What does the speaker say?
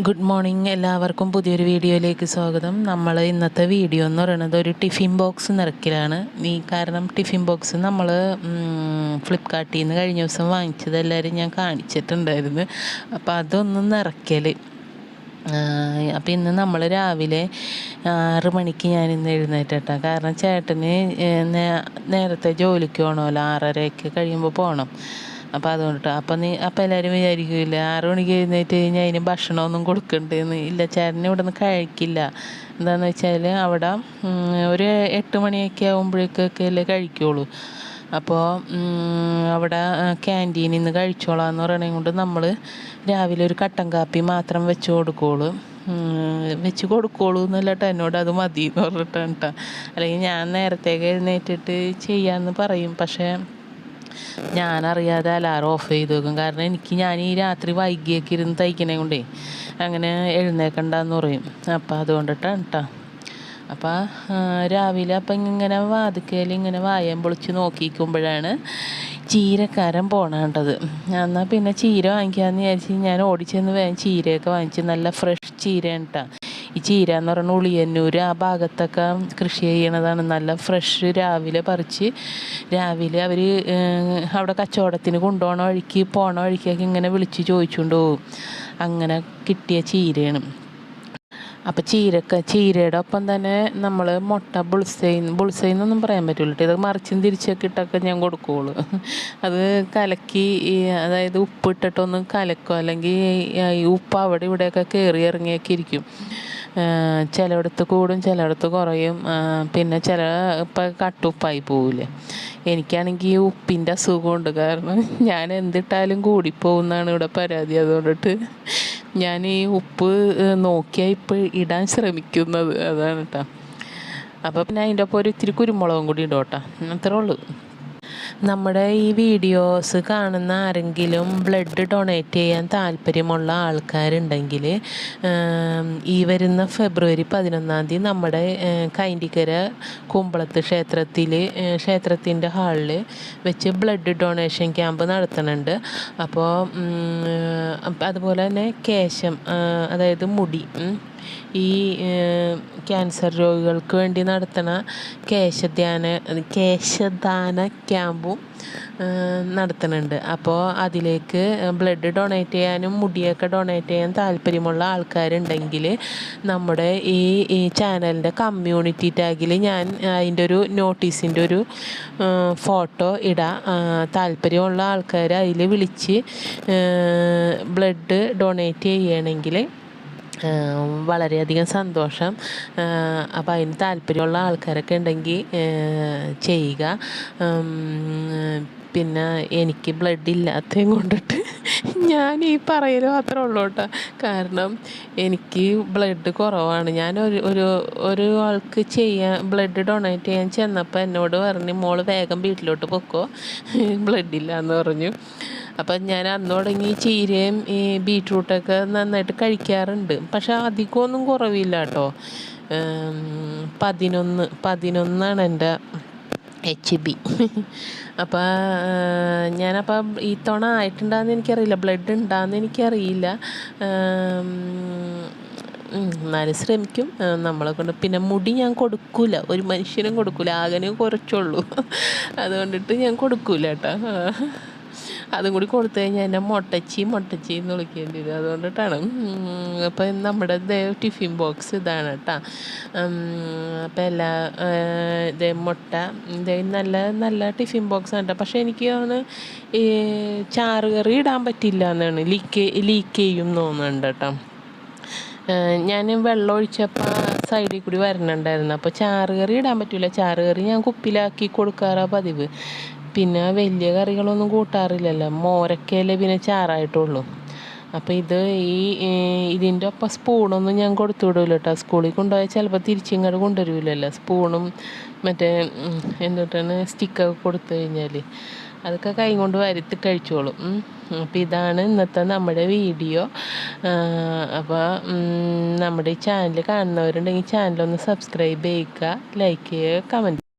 Good morning, എല്ലാവർക്കും പുതിയൊരു വീഡിയോയിലേക്ക് സ്വാഗതം. നമ്മൾ ഇന്നത്തെ വീഡിയോ എന്ന് പറയുന്നത് ഒരു ടിഫിൻ ബോക്സ് നിറയ്ക്കലാണ്. കാരണം ടിഫിൻ ബോക്സ് നമ്മൾ ഫ്ലിപ്കാർട്ടിൽ നിന്ന് കഴിഞ്ഞ ദിവസം വാങ്ങിച്ചത് എല്ലാവരും ഞാൻ കാണിച്ചിട്ടുണ്ടായിരുന്നു. അപ്പോൾ അതൊന്ന് നിറയ്ക്കൽ. അപ്പോൾ ഇന്ന് നമ്മൾ രാവിലെ 6 മണിക്ക് ഞാനിന്ന് എഴുന്നേറ്റാ. കാരണം ചേട്ടന് നേരത്തെ ജോലിക്ക് പോകണമല്ലോ, 6:30 കഴിയുമ്പോൾ പോകണം. അപ്പോൾ അതുകൊണ്ടിട്ട് അപ്പോൾ എല്ലാവരും വിചാരിക്കില്ല 6 മണിക്ക് എഴുന്നേറ്റ് കഴിഞ്ഞാൽ അതിന് ഭക്ഷണമൊന്നും കൊടുക്കണ്ടെന്ന്. ഇല്ല, ചേട്ടന് ഇവിടെ നിന്ന് കഴിക്കില്ല. എന്താണെന്ന് വെച്ചാൽ അവിടെ ഒരു 8 മണിയൊക്കെ ആകുമ്പോഴേക്കൊക്കെ അല്ലേ കഴിക്കുള്ളൂ. അപ്പോൾ അവിടെ ക്യാൻറ്റീനിൽ നിന്ന് കഴിച്ചോളാന്ന് പറയണത് കൊണ്ട് നമ്മൾ രാവിലെ ഒരു കട്ടൻ കാപ്പി മാത്രം വെച്ച് കൊടുക്കുകയുള്ളൂ എന്നല്ല കേട്ടോ, എന്നോട് അത് മതി എന്ന് പറഞ്ഞിട്ടാണ് കേട്ടോ. അല്ലെങ്കിൽ ഞാൻ നേരത്തേക്ക് എഴുന്നേറ്റിട്ട് ചെയ്യാമെന്ന് പറയും. പക്ഷേ ഞാനറിയാതെ അലാറം ഓഫ് ചെയ്ത് വെക്കും. കാരണം ഞാൻ ഈ രാത്രി വൈകിയൊക്കെ ഇരുന്ന് തയ്ക്കണേ കൊണ്ടേ അങ്ങനെ എഴുന്നേക്കണ്ടെന്ന് പറയും. അപ്പം അതുകൊണ്ടിട്ടാണ് കേട്ടോ. അപ്പം രാവിലെ അപ്പം ഇങ്ങനെ വാതിക്കയിൽ ഇങ്ങനെ വായം പൊളിച്ച് നോക്കിക്കുമ്പോഴാണ് ചീരക്കാരൻ പോണേണ്ടത്. എന്നാൽ പിന്നെ ചീര വാങ്ങിക്കാമെന്ന് വിചാരിച്ച് ഞാൻ ഓടിച്ചെന്ന് വേഗം ചീരയൊക്കെ വാങ്ങിച്ച്. നല്ല ഫ്രഷ് ചീരയാണ് കേട്ടോ. ഈ ചീര എന്ന് പറഞ്ഞാൽ ഉളിയന്നൂർ ആ ഭാഗത്തൊക്കെ കൃഷി ചെയ്യണതാണ്. നല്ല ഫ്രഷ് രാവിലെ പറിച്ച് രാവിലെ അവർ അവിടെ കച്ചവടത്തിന് പോണ വഴിക്കൊക്കെ ഇങ്ങനെ വിളിച്ച് ചോദിച്ചുകൊണ്ട് പോകും. അങ്ങനെ കിട്ടിയ ചീരയാണ്. അപ്പോൾ ചീരയുടെ ഒപ്പം തന്നെ നമ്മൾ മുട്ട ബുൾസൈന്നൊന്നും പറയാൻ പറ്റില്ല കേട്ടോ. ഇത് മറിച്ചും തിരിച്ചൊക്കെ ഇട്ടൊക്കെ ഞാൻ കൊടുക്കുകയുള്ളൂ. അത് കലക്കി, അതായത് ഉപ്പിട്ടിട്ടൊന്ന് കലക്കും. അല്ലെങ്കിൽ ഈ ഉപ്പ് അവിടെ ഇവിടെയൊക്കെ കയറി ഇറങ്ങിയൊക്കെ ഇരിക്കും. ചിലയിടത്ത് കൂടും, ചിലയിടത്ത് കുറയും. പിന്നെ ഇപ്പം കട്ടുപ്പായി പോവില്ലേ. എനിക്കാണെങ്കിൽ ഈ ഉപ്പിൻ്റെ അസുഖമുണ്ട്. കാരണം ഞാൻ എന്തിട്ടാലും കൂടിപ്പോകുന്നതാണ് ഇവിടെ പരാതി. അതുകൊണ്ടിട്ട് ഞാൻ ഈ ഉപ്പ് നോക്കിയാൽ ഇപ്പോൾ ഇടാൻ ശ്രമിക്കുന്നത് അതാണ് കേട്ടോ. അപ്പോൾ പിന്നെ അതിൻ്റെ ഒപ്പം ഒരു ഇത്തിരി കുരുമുളകും കൂടി ഇടും കേട്ടോ. അത്രേ ഉള്ളൂ. നമ്മുടെ ഈ വീഡിയോസ് കാണുന്ന ആരെങ്കിലും ബ്ലഡ് ഡൊണേറ്റ് ചെയ്യാൻ താല്പര്യമുള്ള ആൾക്കാരുണ്ടെങ്കിൽ ഈ വരുന്ന ഫെബ്രുവരി 11 നമ്മുടെ കൈൻഡിക്കര കുമ്പളത്ത് ക്ഷേത്രത്തിൻ്റെ ഹാളിൽ വെച്ച് ബ്ലഡ് ഡൊണേഷൻ ക്യാമ്പ് നടത്തുന്നുണ്ട്. അപ്പോൾ അതുപോലെ തന്നെ കേശം, അതായത് മുടി, ഈ ക്യാൻസർ രോഗികൾക്ക് വേണ്ടി നടത്തുന്ന കേശദാന ക്യാമ്പും നടത്തുന്നുണ്ട്. അപ്പോൾ അതിലേക്ക് ബ്ലഡ് ഡൊണേറ്റ് ചെയ്യാനും മുടിയൊക്കെ ഡൊണേറ്റ് ചെയ്യാൻ താല്പര്യമുള്ള ആൾക്കാരുണ്ടെങ്കിൽ നമ്മുടെ ഈ ചാനലിൻ്റെ കമ്മ്യൂണിറ്റി ടാഗിൽ ഞാൻ അതിൻ്റെ ഒരു നോട്ടീസിൻ്റെ ഒരു ഫോട്ടോ ഇടാം. താല്പര്യമുള്ള ആൾക്കാർ അതിൽ വിളിച്ച് ബ്ലഡ് ഡൊണേറ്റ് ചെയ്യണമെങ്കിൽ വളരെയധികം സന്തോഷം. അപ്പോൾ അതിന് താല്പര്യമുള്ള ആൾക്കാരൊക്കെ ഉണ്ടെങ്കിൽ ചെയ്യുക. പിന്നെ എനിക്ക് ബ്ലഡ് ഇല്ലാത്തതും കൊണ്ടിട്ട് ഞാൻ ഈ പറയൽ മാത്രമേ ഉള്ളൂ കേട്ടോ. കാരണം എനിക്ക് ബ്ലഡ് കുറവാണ്. ഞാൻ ഒരു ആൾക്ക് ബ്ലഡ് ഡൊണേറ്റ് ചെയ്യാൻ ചെന്നപ്പോൾ എന്നോട് പറഞ്ഞു, മോള് വേഗം വീട്ടിലോട്ട് പൊക്കോ, ബ്ലഡ് ഇല്ല എന്ന് പറഞ്ഞു. അപ്പം ഞാൻ അന്ന് തുടങ്ങി ചീരയും ഈ ബീറ്റ്റൂട്ടൊക്കെ നന്നായിട്ട് കഴിക്കാറുണ്ട്. പക്ഷെ അധികമൊന്നും കുറവില്ല കേട്ടോ. 11 എൻ്റെ HB. അപ്പോൾ ഞാനപ്പം ഈ തവണ ആയിട്ടുണ്ടാകുന്ന എനിക്കറിയില്ല, ബ്ലഡ് ഉണ്ടാകുന്ന എനിക്കറിയില്ല. എന്നാലും ശ്രമിക്കും നമ്മളെ കൊണ്ട്. പിന്നെ മുടി ഞാൻ കൊടുക്കില്ല, ഒരു മനുഷ്യനും കൊടുക്കില്ല, ആകെ കുറച്ചുള്ളൂ. അതുകൊണ്ടിട്ട് ഞാൻ കൊടുക്കില്ല കേട്ടോ. അതും കൂടി കൊടുത്തു കഴിഞ്ഞാൽ എന്നെ മൊട്ടച്ചി എന്ന് വിളിക്കേണ്ടി വരും. അതുകൊണ്ടിട്ടാണ്. അപ്പം നമ്മുടെ ടിഫിൻ ബോക്സ് ഇതാണ് കേട്ടോ. അപ്പം ഇതേ മുട്ട നല്ല ടിഫിൻ ബോക്സ് ആണ് കേട്ടോ. പക്ഷേ എനിക്ക് ഈ ചാറുകറി ഇടാൻ പറ്റില്ല എന്നാണ്, ലീക്ക് ചെയ്യും തോന്നുന്നുണ്ട് കേട്ടോ. ഞാൻ വെള്ളം ഒഴിച്ചപ്പോൾ സൈഡിൽ കൂടി വരണുണ്ടായിരുന്നു. അപ്പോൾ ചാറുകറി ഇടാൻ പറ്റില്ല. ചാറുകറി ഞാൻ കുപ്പിയിലാക്കി കൊടുക്കാറാണ് പതിവ്. പിന്നെ വലിയ കറികളൊന്നും കൂട്ടാറില്ലല്ലോ, മോരൊക്കെയല്ലേ പിന്നെ ചാറായിട്ടുള്ളൂ. അപ്പോൾ ഇതിൻ്റെ ഒപ്പം സ്പൂണൊന്നും ഞാൻ കൊടുത്തു വിടില്ല കേട്ടോ. സ്കൂളിൽ കൊണ്ടുപോയാൽ ചിലപ്പോൾ തിരിച്ചിങ്ങോട്ട് കൊണ്ടുവരില്ലല്ലോ. സ്പൂണും മറ്റേ എന്നിട്ടാണ് സ്റ്റിക്കൊക്കെ കൊടുത്തു കഴിഞ്ഞാൽ അതൊക്കെ കൈ കൊണ്ട് വരുത്തി കഴിച്ചോളും. അപ്പോൾ ഇതാണ് ഇന്നത്തെ നമ്മുടെ വീഡിയോ. അപ്പോൾ നമ്മുടെ ഈ ചാനൽ കാണുന്നവരുണ്ടെങ്കിൽ ചാനലൊന്ന് സബ്സ്ക്രൈബ് ചെയ്യുക, ലൈക്ക് ചെയ്യുക, കമൻറ്റ്